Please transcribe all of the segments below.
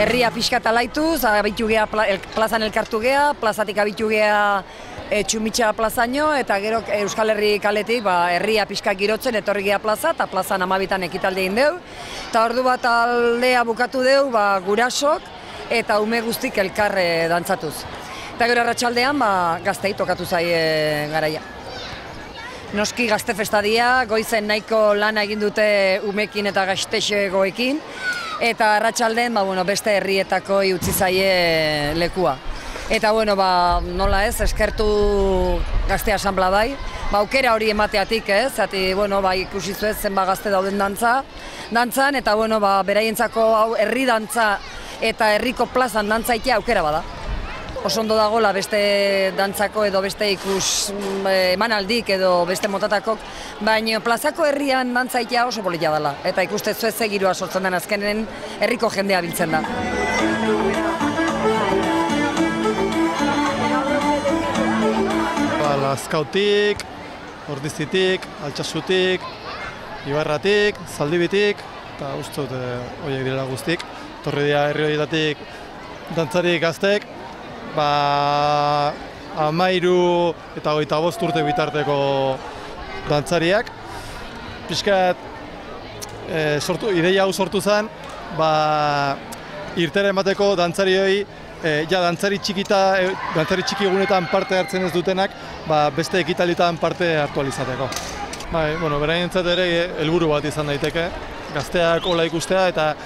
herria pixkat alaituz, abitu geha plazan elkartu geha, plazatik abitu geha Txumitxa plazaino, eta gero Euskal Herri kaletik herria pixka girotzen etorri geha plaza, eta plazan 12 ekitalde egin deu. Eta ordu bat aldea bukatu deu gurasok eta ume guztik elkar dantzatuz. Eta gero arratsaldean gaztei tokatu zaie garaia. Noski gazte festadia, goizen nahiko lana egin dute umekin eta gaztexegoekin, eta arratsaldeen beste herrietako utzi zaie lekua. Eta nola ez, eskertu gazte asanbladai, aukera hori emateatik ez, zati ikusi zuez zenba gazte dauden dantzan, eta beraientzako herri dantza eta herriko plazan dantzaitea aukera bada. Oso ondo dagoela beste dantzako edo beste ikus emanaldik edo beste motatakok, baina plazako herrian dantzaitea oso polita dela, eta ikuste zuez giroa sortzen den azkenen herriko jendea biltzen da. Lazkautik, Ordizitik, Altsasutik, Ibarratik, Zaldibitik, eta uste dut horiek direla guztik. Torri dira herri horietatik dantzari gaztek, 13 eta 25 urte bitarteko dantzariak. Pixkat, ideia hau sortu zen, irtera emateko dantzarioi, dantzari txiki egunetan parte hartzen ez dutenak, beste ekitalitan parte hartu alizateko. Beraientzat ere helburu bat izan daiteke, gazteak hola ikustea, eta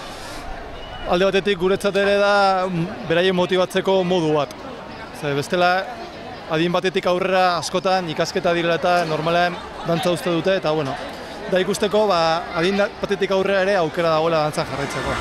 alde batetik guretzat ere da beraien motibatzeko modu bat. Bestela, adin batetik aurrera askotan ikasketa direla eta normalean dantza uste dute, eta da ikusteko adin batetik aurrera ere aukera dagoela dantzan jarraitzeko.